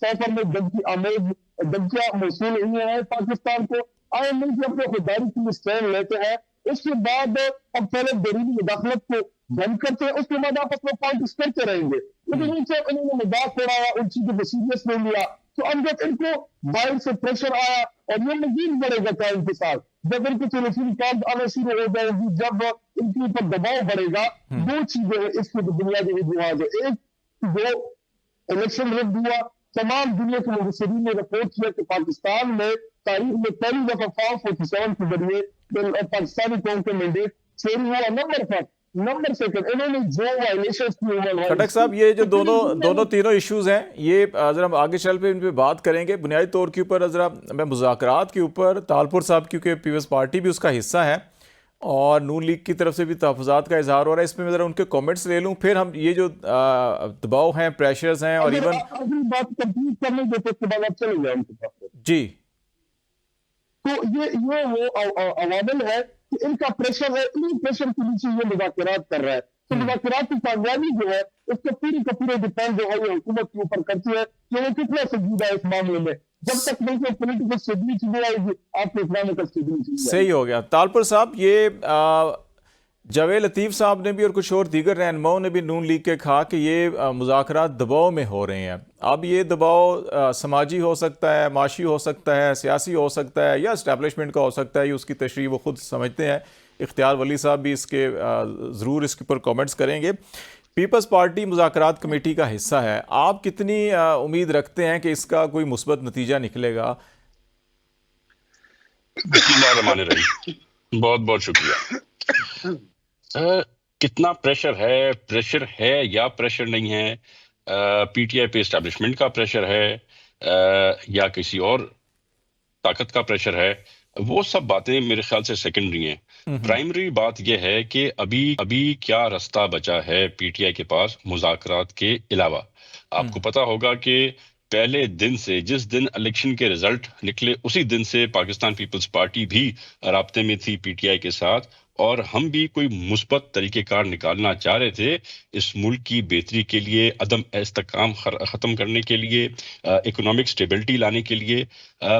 سفر میں دھمکیاں موصول ہوئی ہیں پاکستان کو. آئے ملک اپنے خودداری کے لیے اسٹینڈ لیتے ہیں. اس کے بعد ہم پہلے بیرونی مداخلت کو بند کرتے ہیں, اس کے بعد آپس میں پالٹکس کرتے رہیں گے. لیکن ان سے انہوں نے مذاق اڑایا, ان چیزوں کو سیریس نہیں لیا. تو اب جب ان کو باہر سے پریشر آیا اور یہ مزید بڑھے گا ٹائم کے ساتھ, جب ان کو ٹیلیفون کال آنا شروع ہو جائے گی, جب ان کے اوپر دباؤ بڑھے گا, دو چیزیں ہیں اس کی بنیادی وجوہات ہے. ایک جو الیکشن رد ہوا, تمام دنیا کے مبصرین نے رپورٹ کیا کہ پاکستان میں تاریخ میں پہلی دفعہ فارم 47 کے ذریعے پاکستانی قوم کا مینڈیٹ چوری ہوا. نمبر سیکنڈ انہوں نے جو وائلیشنز کی. کھٹک صاحب, یہ جو دونوں تینوں ایشوز ہیں, یہ ذرا ہم آگے چل پہ ان پہ بات کریں گے. بنیادی طور کے اوپر ذرا میں مذاکرات کے اوپر طالپور صاحب, کیونکہ پیپلز پارٹی بھی اس کا حصہ ہے اور نون لیگ کی طرف سے بھی تحفظات کا اظہار ہو رہا ہے, اس پہ میں ذرا ان کے کامنٹس لے لوں, پھر ہم یہ جو دباؤ ہیں, پریشرز ہیں, اور ایون اگلی بات کمپلیٹ کرنے دیتے اس کے بعد آپ چلے جائیں ان کے پاس. جی, تو یہ وہ عوامل ہے کہ ان کا پریشر ہے, انہیں پریشر کے نیچے یہ مذاکرات کر رہا ہے. تو مذاکرات کی کامیابی جو ہے اس کا پورے ڈیپینڈ جو ہے یہ حکومت کے اوپر کرتی ہے کہ وہ کتنا سنجیدہ ہے اس معاملے میں. جب تک نہیں کہ پولیٹیکل اسٹیبلٹی نہیں آئے گی, آپ کے اکنامک اسٹیبلٹی نہیں. صحیح ہو گیا. طالپور صاحب, یہ جاوید لطیف صاحب نے بھی اور کچھ اور دیگر رہنماؤں نے بھی نون لیگ کے کہا کہ یہ مذاکرات دباؤ میں ہو رہے ہیں. اب یہ دباؤ سماجی ہو سکتا ہے, معاشی ہو سکتا ہے, سیاسی ہو سکتا ہے, یا اسٹیبلشمنٹ کا ہو سکتا ہے, یہ اس کی تشریح وہ خود سمجھتے ہیں. اختیار ولی صاحب بھی اس کے ضرور اس کے اوپر کامنٹس کریں گے. پیپلز پارٹی مذاکرات کمیٹی کا حصہ ہے, آپ کتنی امید رکھتے ہیں کہ اس کا کوئی مثبت نتیجہ نکلے گا؟ بسم اللہ الرحمن الرحیم. بہت بہت شکریہ. کتنا پریشر ہے یا پریشر نہیں ہے, پی ٹی آئی پہ اسٹیبلشمنٹ کا پریشر ہے یا کسی اور طاقت کا پریشر ہے, وہ سب باتیں میرے خیال سے سیکنڈری ہیں. پرائمری بات یہ ہے کہ ابھی کیا رستہ بچا ہے پی ٹی آئی کے پاس مذاکرات کے علاوہ. آپ کو پتا ہوگا کہ پہلے دن سے, جس دن الیکشن کے رزلٹ نکلے اسی دن سے پاکستان پیپلز پارٹی بھی رابطے میں تھی پی ٹی آئی کے ساتھ, اور ہم بھی کوئی مثبت طریقہ کار نکالنا چاہ رہے تھے اس ملک کی بہتری کے لیے, عدم استحکام ختم کرنے کے لیے, اکنامک سٹیبلٹی لانے کے لیے.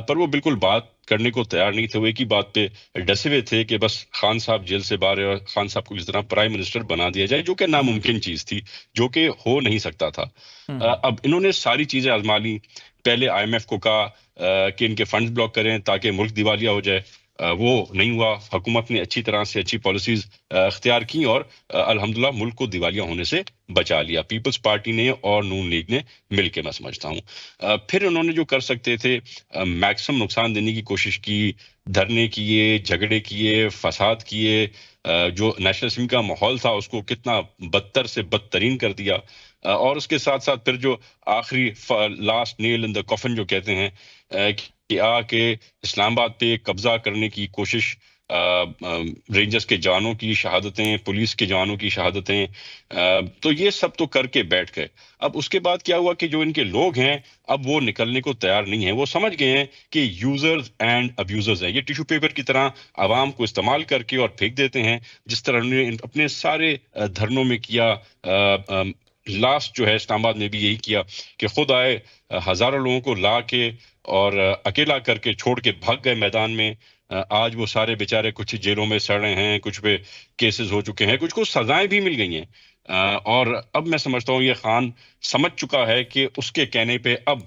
پر وہ بالکل بات کرنے کو تیار نہیں تھے. وہ ایک ہی بات پہ ڈسے ہوئے تھے کہ بس خان صاحب جیل سے باہر اور خان صاحب کو کس طرح پرائم منسٹر بنا دیا جائے, جو کہ ناممکن چیز تھی, جو کہ ہو نہیں سکتا تھا. اب انہوں نے ساری چیزیں آزما لی. پہلے آئی ایم ایف کو کہا کہ ان کے فنڈز بلاک کریں تاکہ ملک دیوالیہ ہو جائے, وہ نہیں ہوا. حکومت نے اچھی طرح سے اچھی پالیسیز اختیار کی اور الحمدللہ ملک کو دیوالیہ ہونے سے بچا لیا, پیپلز پارٹی نے اور نون لیگ نے مل کے, میں سمجھتا ہوں. پھر انہوں نے جو کر سکتے تھے میکسیمم نقصان دینے کی کوشش کی, دھرنے کیے, جھگڑے کیے, فساد کیے, جو نیشنل اسمبلی کا ماحول تھا اس کو کتنا بدتر سے بدترین کر دیا. اور اس کے ساتھ ساتھ پھر جو آخری لاسٹ نیل ان دا کافن جو کہتے ہیں کہ آ کے اسلام آباد پہ قبضہ کرنے کی کوشش, رینجرز کے جوانوں کی شہادتیں, پولیس کے جوانوں کی شہادتیں, تو یہ سب تو کر کے بیٹھ گئے. اب اس کے بعد کیا ہوا کہ جو ان کے لوگ ہیں اب وہ نکلنے کو تیار نہیں ہیں. وہ سمجھ گئے ہیں کہ یوزرز اینڈ ابیوزرز ہیں. یہ ٹیشو پیپر کی طرح عوام کو استعمال کر کے اور پھینک دیتے ہیں, جس طرح انہوں نے اپنے سارے دھرنوں میں کیا. لاسٹ جو ہے اسلام آباد میں بھی یہی کیا کہ خود آئے, ہزاروں لوگوں کو لا کے اور اکیلا کر کے چھوڑ کے بھاگ گئے میدان میں. آج وہ سارے بیچارے کچھ جیلوں میں سڑ رہے ہیں, کچھ پہ کیسز ہو چکے ہیں, کچھ کو سزائیں بھی مل گئی ہیں. اور اب میں سمجھتا ہوں یہ خان سمجھ چکا ہے کہ اس کے کہنے پہ اب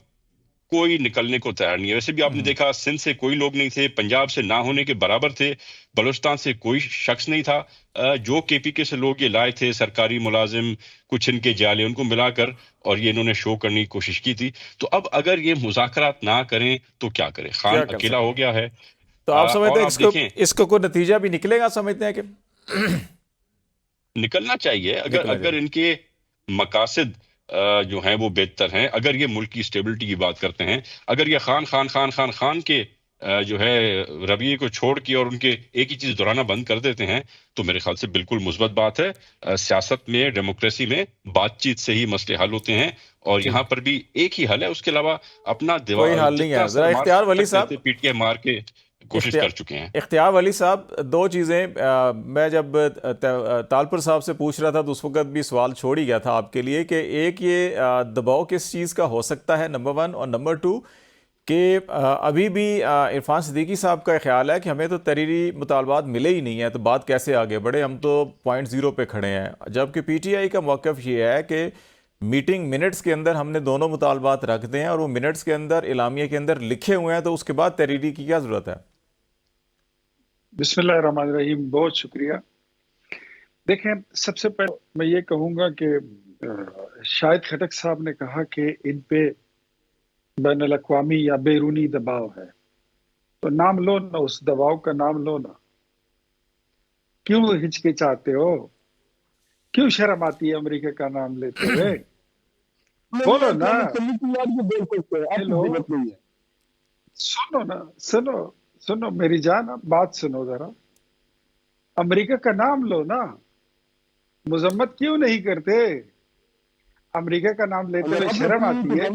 کوئی نکلنے کو تیار نہیں ہے. ویسے بھی آپ نے دیکھا سندھ سے کوئی لوگ نہیں تھے, پنجاب سے نہ ہونے کے برابر تھے, بلوچستان سے کوئی شخص نہیں تھا. جو کے پی کے سے لوگ یہ لائے تھے, سرکاری ملازم, کچھ ان کے جالے, ان کو ملا کر اور یہ انہوں نے شو کرنے کی کوشش کی تھی. تو اب اگر یہ مذاکرات نہ کریں تو کیا کریں؟ خان اکیلا ہو گیا ہے. تو آپ سمجھتے ہیں اس کو کوئی نتیجہ بھی نکلے گا؟ سمجھتے ہیں کہ نکلنا چاہیے اگر ان کے مقاصد جو ہیں وہ بہتر ہیں, اگر یہ ملک کی اسٹیبلٹی کی بات کرتے ہیں, اگر یہ خان خان خان خان خان کے جو ہے رویے کو چھوڑ کے اور ان کے ایک ہی چیز دہرانا بند کر دیتے ہیں تو میرے خیال سے بالکل مثبت بات ہے. سیاست میں, ڈیموکریسی میں بات چیت سے ہی مسئلے حل ہوتے ہیں, اور یہاں پر بھی ایک ہی حل ہے, اس کے علاوہ اپنا کوئی حل نہیں ہے. ذرا اختیار ولی صاحب, پیٹ کے مار کے کوشش کر چکے ہیں. اختیار ولی صاحب، دو چیزیں میں جب تالپور صاحب سے پوچھ رہا تھا تو اس وقت بھی سوال چھوڑ ہی گیا تھا آپ کے لیے کہ ایک یہ دباؤ کس چیز کا ہو سکتا ہے، نمبر 1، اور نمبر 2 کہ ابھی بھی عرفان صدیقی صاحب کا خیال ہے کہ ہمیں تو تحریری مطالبات ملے ہی نہیں ہیں تو بات کیسے آگے بڑھے، ہم تو پوائنٹ 0 پہ کھڑے ہیں، جبکہ پی ٹی آئی کا موقف یہ ہے کہ میٹنگ منٹس کے اندر ہم نے دونوں مطالبات رکھ دے ہیں اور وہ منٹس کے اندر اعلامیہ کے اندر لکھے ہوئے ہیں، تو اس کے بعد تحریری کی کیا ضرورت ہے؟ بسم اللہ الرحمن الرحیم، بہت شکریہ. دیکھیں، سب سے پہلے میں یہ کہوں گا کہ شاہد خٹک صاحب نے کہا کہ ان پہ بین الاقوامی یا بیرونی دباؤ ہے، تو نام لو نا، اس دباؤ کا نام لو نا. کیوں ہچکچاتے ہو؟ کیوں شرم آتی ہے امریکہ کا نام لیتے ہوئے؟ بولو نا. ہیلو، سنو نا، سنو میری جان، بات سنو ذرا. امریکہ کا نام لو نا، مذمت کیوں نہیں کرتے؟ امریکہ کا نام لیتے ہوئے شرم آتی ہے؟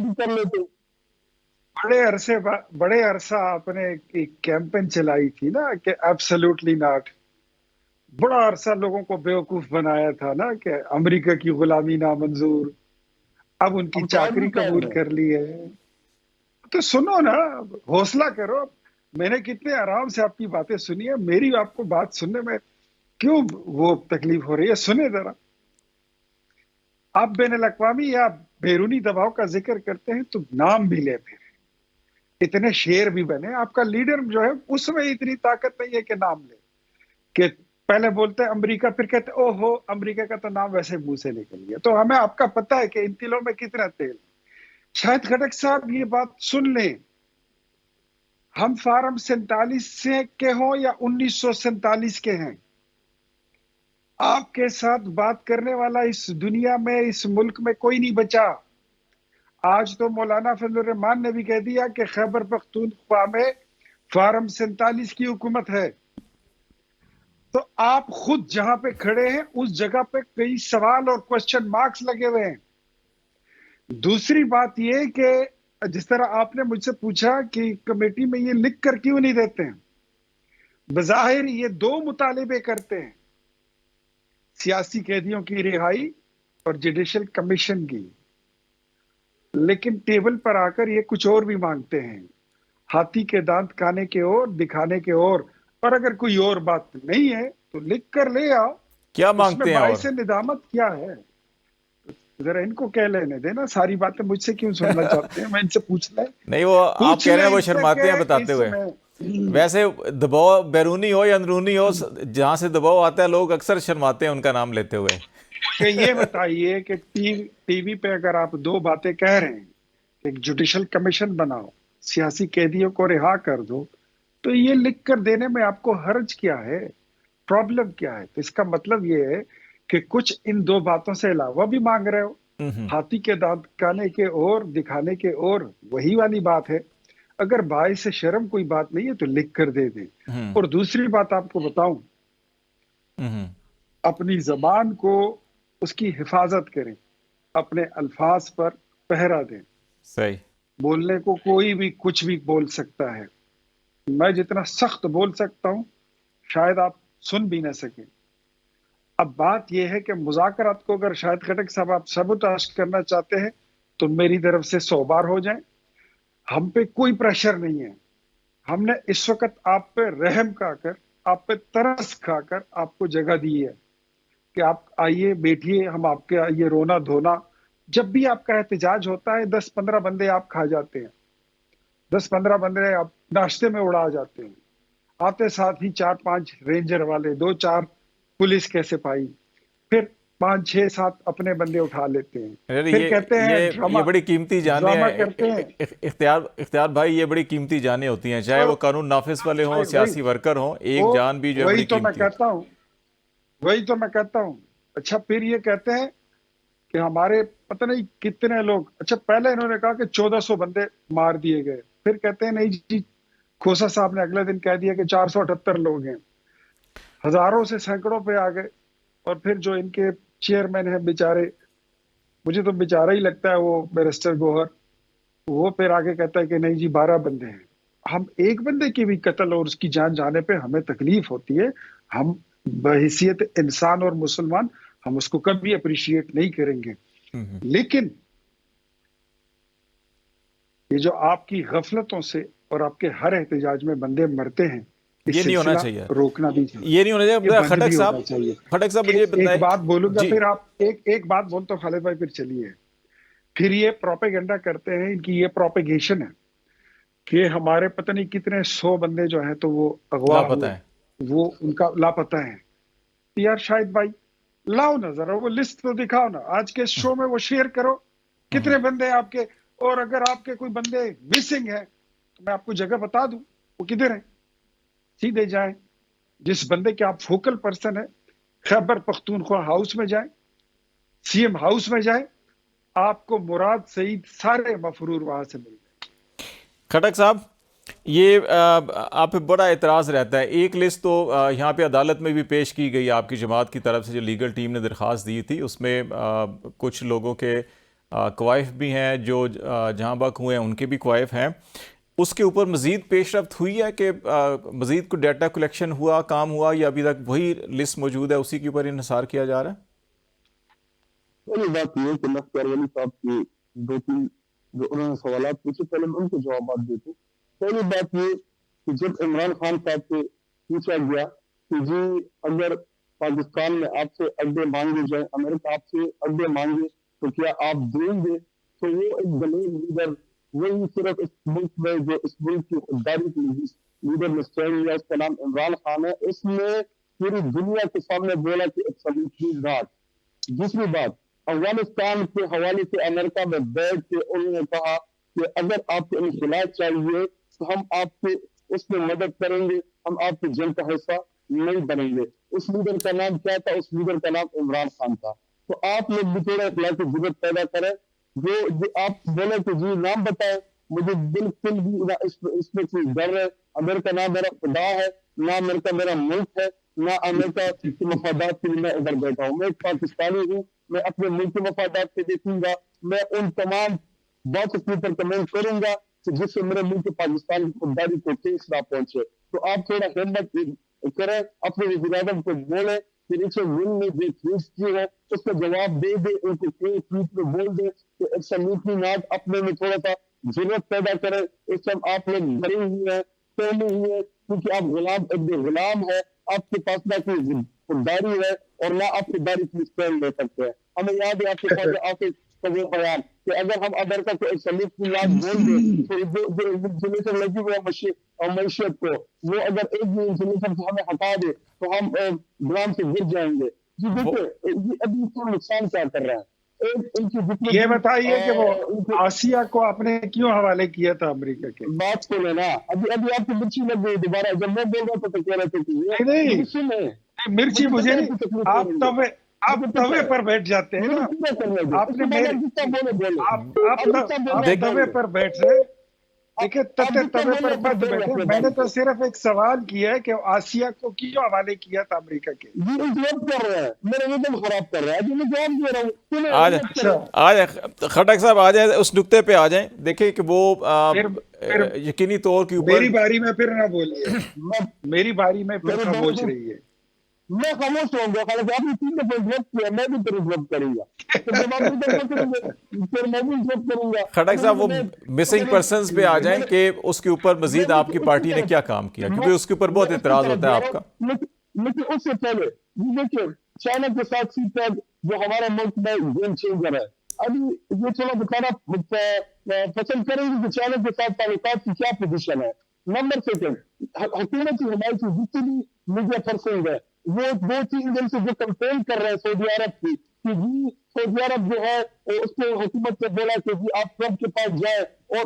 بڑے عرصہ آپ نے ایک کیمپین چلائی تھی نا کہ ایبسلیوٹلی ناٹ. بڑا عرصہ لوگوں کو بیوقوف بنایا تھا نا کہ امریکہ کی غلامی نامنظور، اب ان کی چاکری قبول کر لی ہے. تو سنو نا، حوصلہ کرو. میں نے کتنے آرام سے آپ کی باتیں سنی ہے، میری آپ کو بات سننے میں کیوں وہ تکلیف ہو رہی ہے؟ سنیں ذرا. آپ بین الاقوامی یا بیرونی دباؤ کا ذکر کرتے ہیں تو نام بھی لیتے ہیں، اتنے شیر بھی بنے. آپ کا لیڈر جو ہے اس میں اتنی طاقت نہیں ہے کہ نام لے، کہ پہلے بولتے ہیں امریکہ، پھر کہتے او ہو امریکہ کا تو نام ویسے منہ سے نکل گیا. تو ہمیں آپ کا پتہ ہے کہ ان تلوں میں کتنا تیل. شاہد خٹک صاحب یہ بات سن لیں، ہم فارم 47 سے کے ہوں یا 1947 کے ہیں، آپ کے ساتھ بات کرنے والا اس دنیا میں، اس ملک میں کوئی نہیں بچا. آج تو مولانا فضل الرحمان نے بھی کہہ دیا کہ خیبر پختونخوا میں فارم 47 کی حکومت ہے. تو آپ خود جہاں پہ کھڑے ہیں اس جگہ پہ کئی سوال اور کوسچن مارکس لگے ہوئے ہیں. دوسری بات یہ کہ جس طرح آپ نے مجھ سے پوچھا کہ کمیٹی میں یہ لکھ کر کیوں نہیں دیتے ہیں، بظاہر یہ دو مطالبے کرتے ہیں، سیاسی قیدیوں کی رہائی اور جوڈیشل کمیشن کی، لیکن ٹیبل پر آ کر یہ کچھ اور بھی مانگتے ہیں. ہاتھی کے دانت کانے کے اور دکھانے کے اور اگر کوئی اور بات نہیں ہے تو لکھ کر لے آؤ. کیا اس میں مانگتے ہیں؟ اور باعث ندامت کیا ہے؟ ذرا ان کو کہہ لینے دینا، ساری باتیں مجھ سے کیوں سننا چاہتے ہیں؟ میں ان سے پوچھ لیں. نہیں، وہ آپ کہہ رہے ہیں وہ شرماتے ہیں بتاتے ہوئے. ویسے دباؤ بیرونی ہو یا اندرونی ہو، جہاں سے دباؤ آتا ہے لوگ اکثر شرماتے ہیں ان کا نام لیتے ہوئے. کہ یہ بتائیے کہ ٹی وی پہ اگر آپ دو باتیں کہہ رہے ہیں، ایک جوڈیشل کمیشن بناؤ، سیاسی قیدیوں کو رہا کر دو، تو یہ لکھ کر دینے میں آپ کو حرج کیا ہے؟ پرابلم کیا ہے؟ تو اس کا مطلب یہ ہے کہ کچھ ان دو باتوں سے علاوہ بھی مانگ رہے ہو. ہاتھی کے دانت کانے کے اور دکھانے کے اور وہی والی بات ہے. اگر باعث شرم کوئی بات نہیں ہے تو لکھ کر دے دیں. اور دوسری بات آپ کو بتاؤں، اپنی زبان کو، اس کی حفاظت کریں، اپنے الفاظ پر پہرا دیں. صحیح. بولنے کو کوئی بھی کچھ بھی بول سکتا ہے. میں جتنا سخت بول سکتا ہوں شاید آپ سن بھی نہ سکیں. اب بات یہ ہے کہ مذاکرات کو اگر شاہد خٹک صاحب آپ سبوتاش کرنا چاہتے ہیں تو میری طرف سے 100 بار ہو جائیں. ہم پہ کوئی پریشر نہیں ہے. ہم نے اس وقت آپ پہ رحم کھا کر، آپ پہ ترس کھا کر آپ کو جگہ دی ہے کہ آپ آئیے، بیٹھیے، ہم آپ کے آئیے رونا دھونا. جب بھی آپ کا احتجاج ہوتا ہے 10-15 بندے آپ کھا جاتے ہیں، 10-15 بندے آپ ناشتے میں اڑا جاتے ہیں. آتے ساتھ ہی 4-5 رینجر والے، 2-4 پولیس کے سپاہی، پھر 5-6-7 اپنے بندے اٹھا لیتے ہیں. پھر کہتے ہیں یہ بڑی قیمتی جانیں ڈرامہ کرتے ہیں. اختیار بھائی، یہ بڑی قیمتی جانیں ہوتی ہیں، چاہے وہ قانون نافذ والے ہوں، سیاسی ورکر ہوں، ایک جان بھی جو ہے بڑی قیمتی ہے. وہی تو میں کہتا ہوں. اچھا، پھر یہ کہتے ہیں کہ ہمارے پتہ نہیں کتنے لوگ، اچھا پہلے انہوں نے کہا کہ 1400 بندے مار دیے گئے، پھر کہتے ہیں نہیں جی، کھوسا صاحب نے اگلے دن کہہ دیا کہ 478 لوگ ہیں. ہزاروں سے سینکڑوں پہ آ گئے. اور پھر جو ان کے چیئرمین ہیں بیچارے، مجھے تو بیچارہ ہی لگتا ہے وہ بیرسٹر گوہر، وہ پھر آگے کہتا ہے کہ نہیں جی 12 بندے ہیں. ہم ایک بندے کی بھی قتل اور اس کی جان جانے پہ ہمیں تکلیف ہوتی ہے، ہم بحیثیت انسان اور مسلمان ہم اس کو کبھی اپریشیٹ نہیں کریں گے، لیکن یہ جو آپ کی غفلتوں سے اور آپ کے ہر احتجاج میں بندے مرتے ہیں، یہ نہیں ہونا چاہیے، روکنا بھی چاہیے، یہ نہیں ہونا چاہیے۔ خٹک صاحب مجھے بتائیں، ایک بات بولوں گا جی پھر آپ ایک بات بول تو خالد بھائی پھر چلیے، پھر یہ پروپیگنڈا کرتے ہیں، ان کی یہ پروپیگیشن ہے کہ ہمارے پتہ نہیں کتنے 100 بندے جو ہیں تو وہ اغوا لاپتہ ہوئے، ہیں، وہ ان کا لاپتہ ہیں۔ یار شاہد بھائی لاؤ نا ذرا وہ لسٹ تو دکھاؤ نا، آج کے شو میں وہ شیئر کرو کتنے بندے آپ کے، اور اگر آپ کے کوئی بندے مسنگ ہیں تو میں آپ کو جگہ بتا دوں وہ کدھر ہیں، سیدھے جائیں، جس بندے کے آپ فوکل پرسن ہیں خیبر پختونخوا ہاؤس میں جائیں، سی ایم ہاؤس میں جائیں، آپ کو مراد سعید سارے مفرور وہاں سے مل گئے۔ کھٹک صاحب یہ آپ پہ بڑا اعتراض رہتا ہے، ایک لسٹ تو یہاں پہ عدالت میں بھی پیش کی گئی آپ کی جماعت کی طرف سے، جو لیگل ٹیم نے درخواست دی تھی، اس میں کچھ لوگوں کے کوائف بھی ہیں، جو جہاں بک ہوئے ہیں ان کے بھی کوائف ہیں، اس کے اوپر مزید پیش رفت ہوئی ہے کہ مزید کوئی ڈیٹا کلیکشن ہوا، کام ہوا، یا ابھی تک وہی لسٹ موجود ہے، اسی کے اوپر انحصار کیا جا رہا ہے؟ پہلی بات یہ کہ مختار ولی صاحب کی 2-3 جو انہوں نے سوالات پوچھے، پہلے میں ان کے جوابات دیتے۔ پہلی بات یہ کہ جب عمران خان صاحب سے پوچھا گیا کہ جی اگر پاکستان میں آپ سے اڈے مانگے جائیں، امریکہ آپ سے اڈے مانگے تو کیا آپ دیں گے، تو وہ ایک دلیل لیڈر، وہی صرف اس ملک میں جو اس ملک کی خودداری کی لیڈر نے اسٹینڈ لیا، اس کا نام عمران خان ہے، اس نے پوری دنیا کے سامنے بولا کہ اٹس ناٹ۔ دوسری بات، افغانستان کے حوالے سے امریکہ میں بیٹھ کے انہوں نے کہا کہ اگر آپ کو انخلا چاہیے تو ہم آپ کو اس میں مدد کریں گے، ہم آپ کی جنگ کا حصہ نہیں بنیں گے۔ اس لیڈر کا نام کیا تھا؟ اس لیڈر کا نام عمران خان تھا۔ تو آپ لوگ بھی تھوڑا اخلاقی جرات پیدا کریں، جو آپ بولے کہ جی نام بتائیں، مجھے بالکل بھی اس میں کوئی ڈر ہے، امریکہ نہ میرا خدا ہے، نہ امریکہ میرا ملک ہے، نہ امریکہ کے مفادات کے لیے میں ادھر بیٹھا ہوں۔ میں ایک پاکستانی ہوں، میں اپنے ملک کے مفادات سے دیکھوں گا، میں ان تمام باتوں کے اوپر کمنٹ کروں گا کہ جس سے میرے ملک پاکستان کی خودداری کو ٹھیس نہ پہنچے۔ تو آپ تھوڑا ہمت کریں، اپنے وزیر اعظم کو بولیں کہ اسے ون نے جو ٹویٹ کی ہے اس کا جواب دے دے، ان کو ٹویٹ میں بول دے کہ ایبسلیٹلی ناٹ، اپنے میں تھوڑا سا ضرورت پیدا کریں۔ اس ٹائم آپ لوگ بھری ہوئی ہیں، پہلے ہوئی ہیں، کیونکہ آپ غلام ہے، آپ کے پاس نہ کوئی خودداری ہے اور نہ آپ خودداری کی اسٹینڈ لے سکتے ہیں۔ ہمیں یاد ہے آپ کے پاس آفس کا وہ بیان کہ اگر ہم امریکہ کو ایبسلیٹلی ناٹ بول دیں تو جو انفلیشن لگی ہوئی ہے معیشت کو، وہ اگر ایک بھی انفلیشن سے ہمیں ہٹا دے تو ہم گرام سے گر جائیں گے۔ جی دیکھیں یہ ابھی اس کو نقصان کیا کر رہا ہے، یہ بتائیے کہ وہ آسیہ کو آپ نے کیوں حوالے کیا تھا امریکہ کے؟ بات کو لینا ابھی آپ کی مرچی لگ گئی دوبارہ، جب میں بول رہا تھا تو کہہ رہے تھے کہ نہیں مرچی مجھے نہیں، آپ توے پر بیٹھ جاتے ہیں نا، آپ نے توے پر بیٹھ رہے، دیکھیں توے پر مت بیٹھے، میں نے تو صرف ایک سوال کیا ہے کہ آسیہ کو کیوں حوالے کیا تھا امریکہ کے؟ یہ انٹرپٹ کر رہا ہے، میرا نظم خراب کر رہا ہے، میں جواب دے رہا ہوں۔ آ جائیں خٹک صاحب، آ جائیں اس نقطے پہ آ جائیں، دیکھیں کہ وہ یقینی طور کے اوپر میری باری میں پھر نہ بولیے، میری باری میں پھر خاموش رہی ہے۔ میں خاموش ہوں گا، حالانکہ آپ نے 3 دفعہ انٹرپٹ کیا، میں بھی پھر انٹرپٹ کروں گا، پھر میں بھی انٹرپٹ کروں گا۔ خٹک صاحب وہ مسنگ پرسنز پہ آ جائیں کہ اس کے اوپر مزید آپ کی پارٹی نے کیا کام کیا، کیونکہ اس کے اوپر بہت اعتراض ہوتا ہے آپ کا۔ لیکن اس سے پہلے دیکھیں چائنا کے ساتھ سی پیک جو ہمارے ملک میں گیم چینجر ہے، ابھی یہ تھوڑا بتانا پسند کریں گے کہ چائنا کے ساتھ تعلقات کی کیا پوزیشن ہے۔ نمبر 2، حکومت کی حمایت کی جتنی میڈیا پرسنز ہے وہ 2-3 دن سے جو کمپین کر رہے ہیں سعودی عرب کی کہ جی سعودی عرب جو ہے اس کو حکومت سے بولا کہ جی آپ ٹرمپ کے پاس جائیں، اور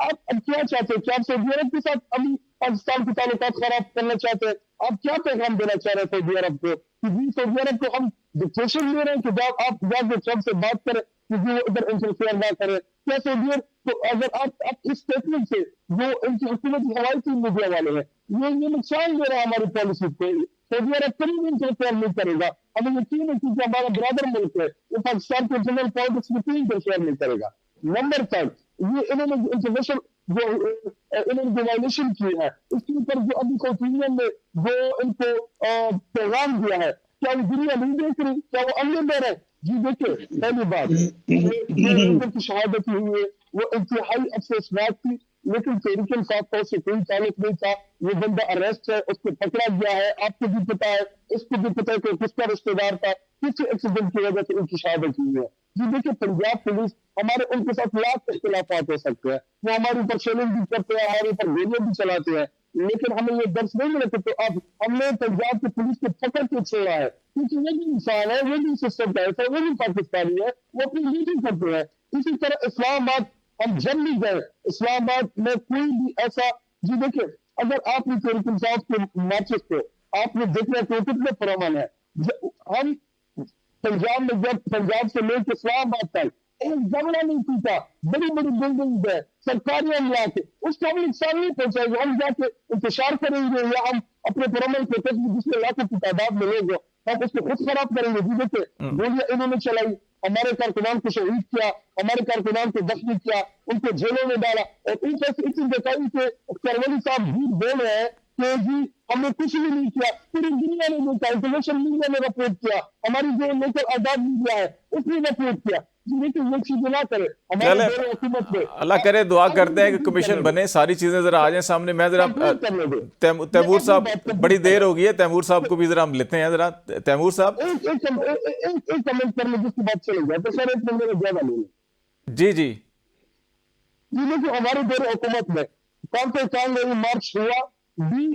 آپ اب کیا چاہتے ہیں؟ کیا آپ سعودی عرب کے ساتھ ابھی پاکستان کے تعلقات خراب کرنا چاہتے ہیں؟ آپ کیا پیغام دینا چاہ رہے ہیں سعودی عرب کو کہ جی سعودی عرب کو ہم ڈکٹیشن دے رہے ہیں کہ آپ جا کے ٹرمپ سے بات کریں کہ جی وہ ادھر انٹرفیئر نہ کرے؟ کیا سعودی عرب کو اگر آپ اس اسٹیٹمنٹ سے جو ان کی حکومت کی حمایتی میڈیا والے ہیں یہ نقصان دے رہا ہے ہماری پالیسی کو، سعودی عرب کبھی بھی انٹرفیئر نہیں کرے گا، ہمیں یقین ہے کیونکہ ہمارا برادر ملک ہے، وہ پاکستان کے جنرل پالیٹکس میں کوئی انٹرفیئر نہیں کرے گا۔ نمبر 3، یہ انہوں نے انٹرنیشنل جو انہوں نے وائلیشن کی ہے، اس کے اوپر جو ابھی ساؤتھ انڈین نے جو ان کو پیغام دیا ہے، کیا وہ دنیا نہیں دیکھ رہی؟ کیا وہ عمل میں رہے؟ جی دیکھیں، پہلی بات جو ان کی شہادت ہوئی ہے وہ انتہائی افسوسناک تھی، لیکن تحریک انصاف کا اس سے کوئی تعلق نہیں تھا. وہ بندہ اریسٹ ہے، اس کو پکڑا گیا ہے، آپ کو بھی پتا ہے، اس کو بھی پتا ہے کہ کس کا رشتے دار تھا، کسی ایکسیڈنٹ کی وجہ سے ان کی شہادت ہوئی ہے. جی دیکھیں، پنجاب پولیس ہمارے ان کے ساتھ لاکھ اختلافات ہو سکتے ہیں، وہ ہمارے اوپر شیلنگ بھی کرتے ہیں، ہمارے اوپر گولیاں بھی چلاتے ہیں، لیکن ہمیں یہ درس نہیں ملا کہ تو اب ہم نے پنجاب کی پولیس کو پکڑ کے چھوڑا ہے، کیونکہ وہ بھی انسان ہے، وہ بھی سسٹم کا ایسا ہے، وہ بھی پاکستانی ہے، وہ اپنی ڈیوٹی کرتے ہیں. اسی طرح اسلام آباد ہم جب بھی گئے، اسلام آباد میں کوئی بھی ایسا، جی دیکھیں، اگر آپ نے تحریک انصاف کے مارچز کو آپ نے دیکھنا کہ وہ کتنے پرامن ہے. ہم پنجاب میں جب پنجاب سے لے کے اسلام آباد تک ایک جملہ نہیں پیتا، بڑی بڑی بلڈنگ ہے، سرکاری عملات ہے، اس کو ہم نقصان نہیں پہنچائے گا. ہم جا کے انتشار کریں گے یا ہم اپنے پرامن کے تک جس میں لاکھوں کی تعداد میں لوگ ہیں، ہم اس کو خود خراب کریں گے. جی دیکھیں، گولیاں انہوں نے چلائی، ہمارے کارکنان کو شہید کیا، ہمارے کارکنان کو زخمی کیا، ان کو جیلوں میں ڈالا، اور ان سے اتنی بتائی کہ کرولی صاحب جھوٹ بول رہے ہیں کہ جی ہم نے کچھ بھی نہیں کیا. پوری دنیا نے دیکھا، انٹرنیشنل میڈیا نے رپورٹ کیا، ہماری جو لوکل آزاد میڈیا ہے اس نے رپورٹ کیا. جی لیکن یہ چیزیں نہ کرے ہمارے چلیں دور حکومت میں. اللہ کرے، دعا کرتے ہیں کہ کمیشن بنے، ساری چیزیں ذرا آ جائیں سامنے. میں ذرا تیمور صاحب، بڑی دیر ہو گئی ہے، تیمور صاحب کو بھی ذرا ہم لیتے ہیں. ذرا تیمور صاحب. ایک کمنٹ کر لیں جس کے بعد چلے جائے تو سر ایک مہینے میں زیادہ لے لیں. جی جی جی دیکھو، ہمارے دور حکومت میں کانگریس مارچ ہوا، یہ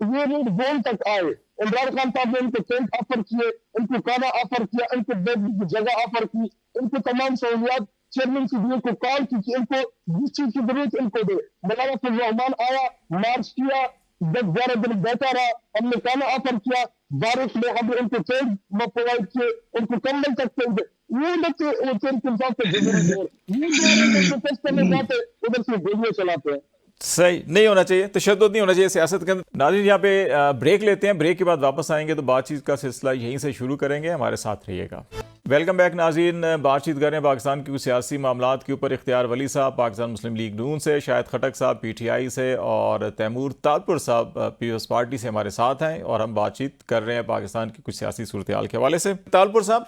ریڈ زون تک آئے. عمران خان صاحب نے ان کو ٹینٹ آفر کیے، ان کو کھانا آفر کیا، ان کو بیڈ کی جگہ آفر کی، ان کو تمام سہولیات چیئرمین صدیوں کو کال کی کہ ان کو جس چیز کی ضرورت ان کو دے. مولانا فضل الرحمان آیا، مارچ کیا، 10-11 دن بیٹھا رہا، ہم نے کھانا آفر کیا، بارش میں ہم نے ان کو ٹینٹ پرووائڈ کیے، ان کو کمبل تک دے. وہ لوگ تحریک انصاف کے جمہوری دور، یہ دور میں پروٹیسٹ کرنے جاتے ادھر سے گولیاں چلاتے ہیں. صحیح نہیں ہونا چاہیے، تشدد نہیں ہونا چاہیے سیاست کے اندر. ناظرین، یہاں پہ بریک لیتے ہیں، بریک کے بعد واپس آئیں گے تو بات چیت کا سلسلہ یہیں سے شروع کریں گے. ہمارے ساتھ رہیے گا. ویلکم بیک ناظرین. بات چیت کر رہے ہیں پاکستان کی کچھ سیاسی معاملات کے اوپر. اختیار ولی صاحب پاکستان مسلم لیگ نون سے، شاہد خٹک صاحب پی ٹی آئی سے، اور تیمور تالپور صاحب پیپلز پارٹی سے ہمارے ساتھ ہیں، اور ہم بات چیت کر رہے ہیں پاکستان کی کچھ سیاسی صورتحال کے حوالے سے. تالپور صاحب،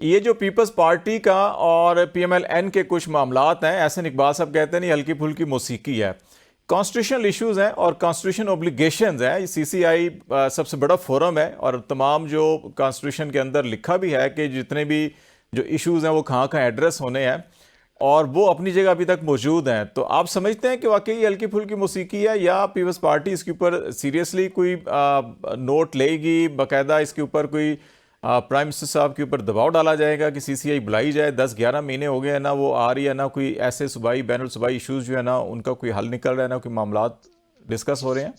یہ جو پیپلز پارٹی کا اور پی ایم ایل این کے کچھ معاملات ہیں، احسن اقبال صاحب کہتے ہیں یہ ہلکی پھلکی موسیقی ہے. کانسٹیٹیوشنل ایشوز ہیں اور کانسٹیٹیوشن اوبلیگیشنز ہیں. سی سی آئی سب سے بڑا فورم ہے، اور تمام جو کانسٹیٹیوشن کے اندر لکھا بھی ہے کہ جتنے بھی جو ایشوز ہیں وہ کہاں کہاں ایڈریس ہونے ہیں، اور وہ اپنی جگہ ابھی تک موجود ہیں. تو آپ سمجھتے ہیں کہ واقعی یہ ہلکی پھلکی موسیقی ہے، یا پیپلز پارٹی اس کے اوپر سیریسلی کوئی نوٹ لے گی، باقاعدہ اس کے اوپر کوئی پرائم منسٹر صاحب کے اوپر دباؤ ڈالا جائے گا کہ سی سی آئی بلائی جائے؟ 10-11 مہینے ہو گئے ہیں، نہ وہ آ رہی ہے، نہ کوئی ایسے صوبائی بین الصوبائی ایشوز جو ہے نا ان کا کوئی حل نکل رہا ہے، نہ کوئی معاملات ڈسکس ہو رہے ہیں.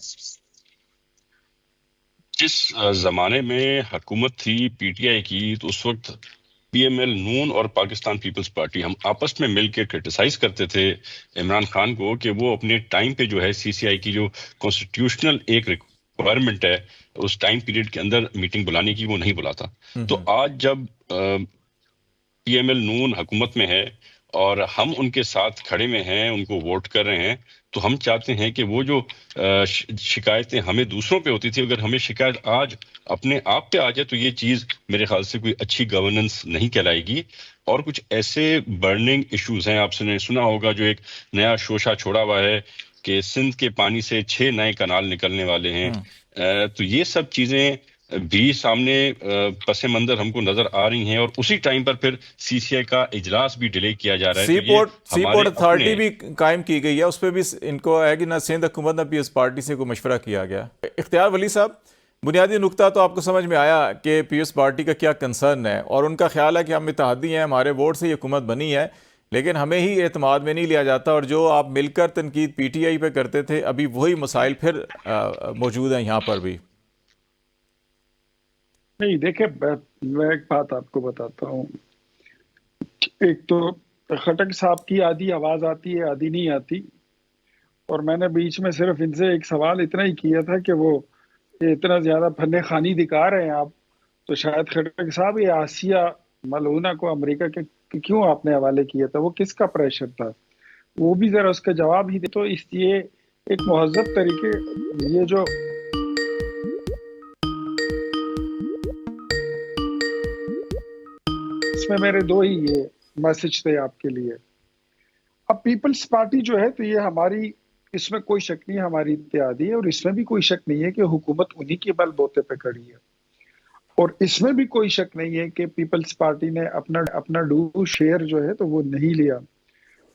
جس زمانے میں حکومت تھی پی ٹی آئی کی، تو اس وقت پی ایم ایل نون اور پاکستان پیپلز پارٹی ہم آپس میں مل کے کرٹیسائز کرتے تھے عمران خان کو کہ وہ اپنے ٹائم پہ جو ہے سی سی آئی کی جو کانسٹیٹیوشنل ایک ریکوائرمنٹ ہے اس ٹائم پیریڈ کے اندر میٹنگ بلانے کی، وہ نہیں بلاتا. تو آج جب پی ایم ایل نون حکومت میں ہے اور ہم ان کے ساتھ کھڑے میں ہیں، ان کو ووٹ کر رہے ہیں، تو ہم چاہتے ہیں کہ وہ جو شکایتیں ہمیں دوسروں پہ ہوتی تھی، اگر ہمیں شکایت آج اپنے آپ پہ آ جائے تو یہ چیز میرے خیال سے کوئی اچھی گورننس نہیں کہلائے گی. اور کچھ ایسے برننگ ایشوز ہیں، آپ نے سنا ہوگا جو ایک نیا شوشہ چھوڑا ہوا ہے کہ سندھ کے پانی سے 6 نئے کنال نکلنے والے ہیں. تو یہ سب چیزیں بھی سامنے پس منظر ہم کو نظر آ رہی ہیں، اور اسی ٹائم پر پھر سی سی آئی کا اجلاس بھی ڈیلے کیا جا رہا ہے. سی پورٹ اتھارٹی بھی قائم کی گئی ہے، اس پہ بھی ان کو ہے کہ نہ سندھ حکومت نہ پیپلز پارٹی سے کوئی مشورہ کیا گیا. اختیار ولی صاحب، بنیادی نقطہ تو آپ کو سمجھ میں آیا کہ پیپلز پارٹی کا کیا کنسرن ہے، اور ان کا خیال ہے کہ ہم اتحادی ہیں، ہمارے ووٹ سے یہ حکومت بنی ہے، لیکن ہمیں ہی اعتماد میں نہیں لیا جاتا، اور جو آپ مل کر تنقید پی ٹی آئی پہ کرتے تھے ابھی وہی مسائل پھر موجود ہیں یہاں پر بھی. نہیں دیکھیں، میں ایک بات آپ کو بتاتا ہوں. ایک تو خٹک صاحب کی آدھی آواز آتی ہے، آدھی نہیں آتی، اور میں نے بیچ میں صرف ان سے ایک سوال اتنا ہی کیا تھا کہ وہ اتنا زیادہ فن خانی دکھا رہے ہیں آپ، تو شاید خٹک صاحب یہ آسیہ ملعونہ کو امریکہ کے کیوں آپ نے حوالے کیا تھا؟ وہ کس کا پریشر تھا؟ وہ بھی ذرا اس کا جواب ہی دے. تو اس یہ ایک مہذب طریقے یہ جو اس میں میرے دو ہی یہ میسج تھے آپ کے لیے. اب پیپلز پارٹی جو ہے تو یہ ہماری، اس میں کوئی شک نہیں ہماری اتحادی ہے، اور اس میں بھی کوئی شک نہیں ہے کہ حکومت انہی کے بل بوتے پہ کھڑی ہے، اور اس میں بھی کوئی شک نہیں ہے کہ پیپلز پارٹی نے اپنا ڈو شیئر جو ہے تو وہ نہیں لیا.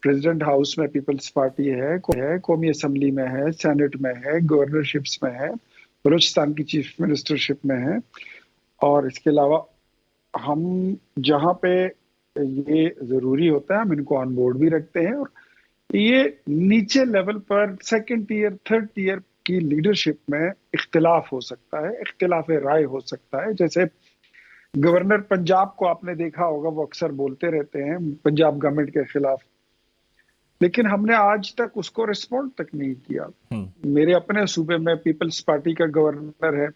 پریزیڈنٹ ہاؤس میں پیپلز پارٹی ہے، قومی اسمبلی میں ہے، سینٹ میں ہے، گورنرشپس میں ہے، بلوچستان کی چیف منسٹرشپ میں ہے، اور اس کے علاوہ ہم جہاں پہ یہ ضروری ہوتا ہے ہم ان کو آن بورڈ بھی رکھتے ہیں. اور یہ نیچے لیول پر سیکنڈ ٹیئر تھرڈ ٹیئر کی لیڈرشپ میں اختلاف ہو سکتا ہے، اختلاف رائے ہو سکتا ہے. جیسے گورنر پنجاب کو آپ نے دیکھا ہوگا، وہ اکثر بولتے رہتے ہیں پنجاب گورنمنٹ کے خلاف، لیکن ہم نے آج تک اس کو رسپونڈ تک نہیں کیا. میرے اپنے صوبے میں پیپلز پارٹی کا گورنر ہے،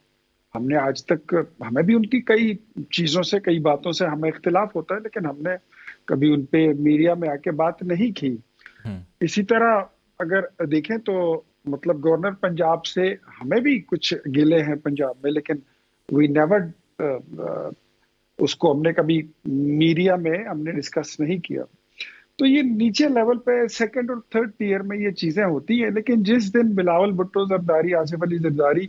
ہم نے آج تک، ہمیں بھی ان کی کئی چیزوں سے کئی باتوں سے ہمیں اختلاف ہوتا ہے، لیکن ہم نے کبھی ان پہ میڈیا میں آ کے بات نہیں کی. اسی طرح اگر دیکھیں تو مطلب گورنر پنجاب سے ہمیں بھی کچھ گلے ہیں پنجاب میں، لیکن وی نیور اس کو ہم نے کبھی میڈیا میں ہم نے ڈسکس نہیں کیا. تو یہ نیچے لیول پہ سیکنڈ اور تھرڈ ٹیئر میں یہ چیزیں ہوتی ہیں. لیکن جس دن بلاول بھٹو زرداری، آصف علی زرداری،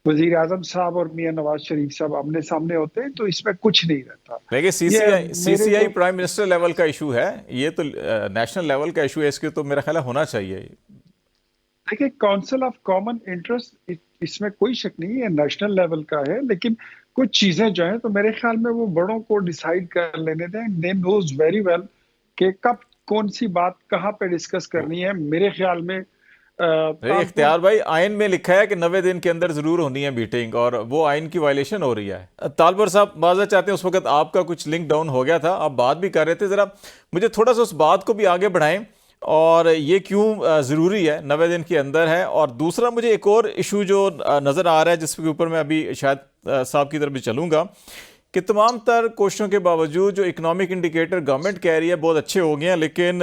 وزیر اعظم صاحب اور میاں نواز شریف صاحب آمنے سامنے ہوتے ہیں تو اس میں کچھ نہیں رہتا. لیکن سی سی آئی پرائم منسٹر لیول کا ایشو ہے، یہ تو نیشنل لیول کا ایشو ہے، اس کے تو میرا خیال ہے ہونا چاہیے. دیکھیں کونسل آف کامن انٹرسٹ، اس میں کوئی شک نہیں ہے نیشنل لیول کا ہے، لیکن کچھ چیزیں جو ہیں تو میرے خیال میں وہ بڑوں کو ڈیسائیڈ کر لینے دیں. دے نوز ویری ویل کہ کب کون سی بات کہاں پہ ڈسکس کرنی ہے. میرے خیال میں اختیار بھائی آئین میں لکھا ہے کہ 90 دن کے اندر ضرور ہونی ہے میٹنگ، اور وہ آئین کی وائلیشن ہو رہی ہے. طالبر صاحب معذرت چاہتے ہیں، اس وقت آپ کا کچھ لنک ڈاؤن ہو گیا تھا، آپ بات بھی کر رہے تھے، ذرا مجھے تھوڑا سا اس بات کو بھی آگے بڑھائیں، اور یہ کیوں ضروری ہے 90 دن کے اندر ہے. اور دوسرا مجھے ایک اور ایشو جو نظر آ رہا ہے جس کے اوپر میں ابھی شاید صاحب کی طرف بھی چلوں گا، کہ تمام تر کوششوں کے باوجود جو اکنامک انڈیکیٹر گورنمنٹ کہہ رہی ہے بہت اچھے ہو گئے ہیں، لیکن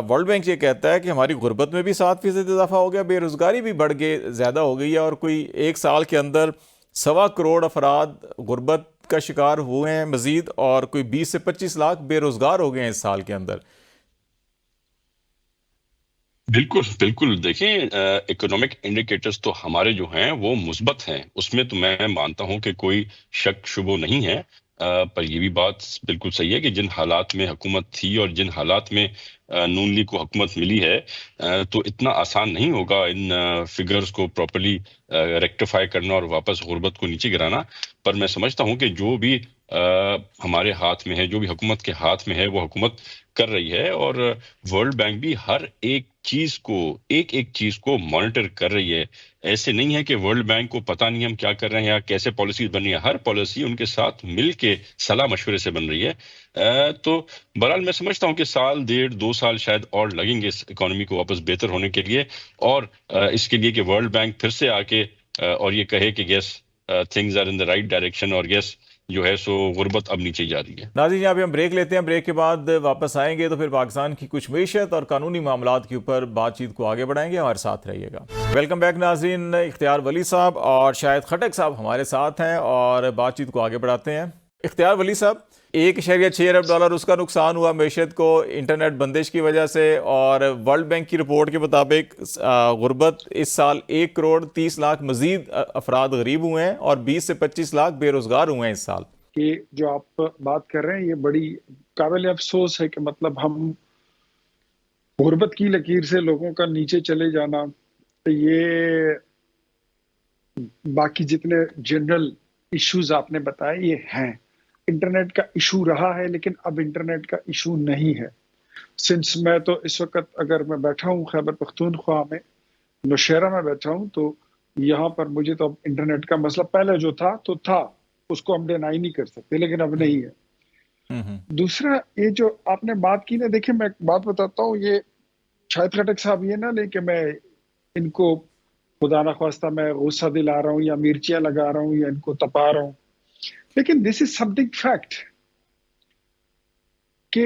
ورلڈ بینک یہ کہتا ہے کہ ہماری غربت میں بھی 7% اضافہ ہو گیا، بے روزگاری بھی بڑھ گئی، زیادہ ہو گئی ہے، اور کوئی ایک سال کے اندر 1.25 کروڑ افراد غربت کا شکار ہوئے ہیں مزید، اور کوئی 20 سے 25 لاکھ بے روزگار ہو گئے ہیں اس سال کے اندر. بالکل بالکل. دیکھیں اکنامک انڈیکیٹرز تو ہمارے جو ہیں وہ مثبت ہیں، اس میں تو میں مانتا ہوں کہ کوئی شک شبہ نہیں ہے. پر یہ بھی بات بالکل صحیح ہے کہ جن حالات میں حکومت تھی اور جن حالات میں نون لیگ کو حکومت ملی ہے، تو اتنا آسان نہیں ہوگا ان فگرز کو پراپرلی ریکٹیفائی کرنا اور واپس غربت کو نیچے گرانا. پر میں سمجھتا ہوں کہ جو بھی ہمارے ہاتھ میں ہے، جو بھی حکومت کے ہاتھ میں ہے، وہ حکومت کر رہی ہے، اور ورلڈ بینک بھی ہر ایک چیز کو مانیٹر کر رہی ہے. ایسے نہیں ہے کہ ورلڈ بینک کو پتہ نہیں ہم کیا کر رہے ہیں یا کیسے پالیسیز بن رہی ہیں. ہر پالیسی ان کے ساتھ مل کے صلاح مشورے سے بن رہی ہے. تو بہرحال میں سمجھتا ہوں کہ 1.5-2 سال شاید اور لگیں گے اس اکانومی کو واپس بہتر ہونے کے لیے، اور اس کے لیے کہ ورلڈ بینک پھر سے آ کے اور یہ کہے کہ yes things are in the right direction, اور یس جو ہے سو غربت اب نیچے جا رہی ہے. ناظرین یہاں پہ ہم بریک لیتے ہیں، بریک کے بعد واپس آئیں گے تو پھر پاکستان کی کچھ معیشت اور قانونی معاملات کے اوپر بات چیت کو آگے بڑھائیں گے. ہمارے ساتھ رہیے گا. ویلکم بیک ناظرین. اختیار ولی صاحب اور شاہد خٹک صاحب ہمارے ساتھ ہیں اور بات چیت کو آگے بڑھاتے ہیں. اختیار ولی صاحب، 1.6 ارب ڈالر اس کا نقصان ہوا معیشت کو انٹرنیٹ بندش کی وجہ سے، اور ورلڈ بینک کی رپورٹ کے مطابق غربت اس سال 1 کروڑ 30 لاکھ مزید افراد غریب ہوئے ہیں، اور 20 سے 25 لاکھ بے روزگار ہوئے ہیں اس سال. کہ جو آپ بات کر رہے ہیں یہ بڑی قابل افسوس ہے کہ مطلب ہم غربت کی لکیر سے لوگوں کا نیچے چلے جانا، یہ باقی جتنے جنرل ایشوز آپ نے بتائے یہ ہیں. انٹرنیٹ کا ایشو رہا ہے لیکن اب انٹرنیٹ کا ایشو نہیں ہے. سنس میں تو اس وقت اگر میں بیٹھا ہوں خیبر پختونخوا میں، نوشہرہ میں بیٹھا ہوں، تو یہاں پر مجھے تو اب انٹرنیٹ کا مسئلہ پہلے جو تھا تو تھا، اس کو ہم ڈینائی نہیں کر سکتے، لیکن اب نہیں ہے. دوسرا یہ جو آپ نے بات کی نا، دیکھیں میں ایک بات بتاتا ہوں، یہ شاہد خٹک صاحب یہ نہ لے کہ میں ان کو خدا نخواستہ میں غصہ دلا رہا ہوں یا مرچیاں لگا رہا ہوں یا ان کو تپا رہا ہوں، لیکن دس از سم تھنگ فیکٹ کہ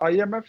IMF,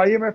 IMF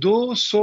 200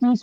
$30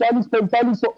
40-45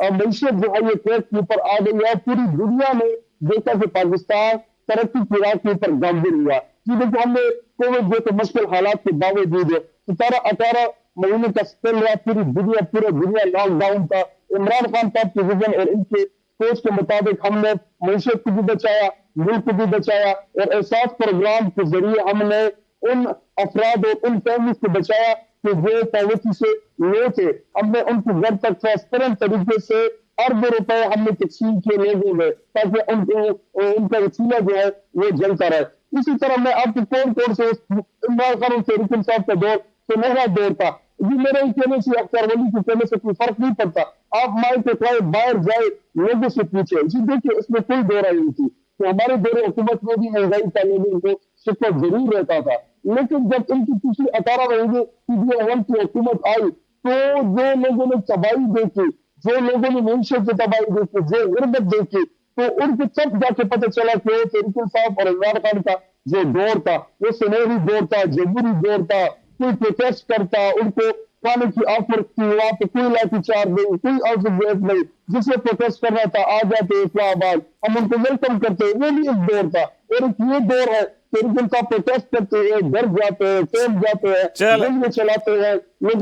معیشت جو ہے یہ ٹریک کے اوپر آ گئی ہے. پوری دنیا نے دیکھا کہ پاکستان ترقی کی راہ کے اوپر گامزن ہوا. جی دیکھو ہم نے کووڈ جیسے مشکل حالات کے باوجود 17-18 مہینے کا اسپیل رہا, پورے دنیا لاک ڈاؤن تھا. عمران خان صاحب کے ویژن اور ان کے سوچ کے مطابق ہم نے معیشت کو بھی بچایا, ملک کو بھی بچایا, اور احساس پروگرام کے ذریعے ہم نے ان افراد اور ان فیملیز کو بچایا کہ جو پاورٹی سے لو تھے. ہم نے ان کے گھر تک ٹرانسپیرنٹ طریقے سے اربوں روپے ہم نے تقسیم کیے لوگوں میں, تاکہ ان کا وسیلہ جو ہے وہ جلتا رہے. اسی طرح میں آپ کو کون سے عمران خان سے رکن صاحب کا دور سنہرا دور تھا. جی میرے ہی کہنے سے اختیار ولی کے کہنے سے کوئی فرق نہیں پڑتا. آپ مائک پہ کھڑے باہر جائے لوگوں سے پوچھے. جی دیکھیے اس میں کوئی دور نہیں تھی کہ ہمارے دور حکومت میں بھی مہنگائی کا لوگوں کو شکایت ضرور رہتا تھا, لیکن جب ان کی پچھلی 18 مہینے PDM کی حکومت آئی تو جو لوگوں نے تباہی دیکھی, جو لوگوں نے معیشت کی تباہی دیکھی, جو غربت دیکھی, تو ان کو سب جا کے پتہ چلا کہ وہ رکن صاحب اور عمران خان کا جو دور تھا وہ سنہری دور تھا, جمہوری دور تھا. کوئی پروٹیسٹ کرتا, ان کو کھانے کی آفر کی, وہاں پہ کوئی لاٹھی چارج نہیں, کوئی آؤٹ نہیں, جسے پروٹیسٹ کرنا تھا آ جاتے اسلام آباد, ہم ان کو ویلکم کرتے. وہ بھی ایک دور تھا. اور ایک یہ دور ہے کہ رکن صاحب پروٹیسٹ کرتے ہیں, گھر جاتے ہیں, ٹرین جاتے ہیں, ریلوے چلاتے ہیں.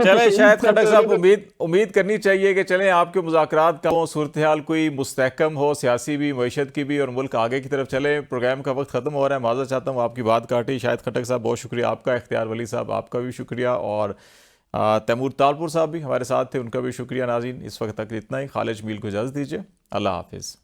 چلیں شاہد خٹک صاحب, امید کرنی چاہیے کہ چلیں آپ کے مذاکرات کا صورتحال کوئی مستحکم ہو, سیاسی بھی, معیشت کی بھی, اور ملک آگے کی طرف چلے. پروگرام کا وقت ختم ہو رہا ہے, معذرت چاہتا ہوں آپ کی بات کاٹی. شاہد خٹک صاحب بہت شکریہ آپ کا, اختیار ولی صاحب آپ کا بھی شکریہ, اور تیمور تالپور صاحب بھی ہمارے ساتھ تھے, ان کا بھی شکریہ. ناظرین اس وقت تک اتنا ہی. خالد جمیل کو اجازت دیجیے, اللہ حافظ.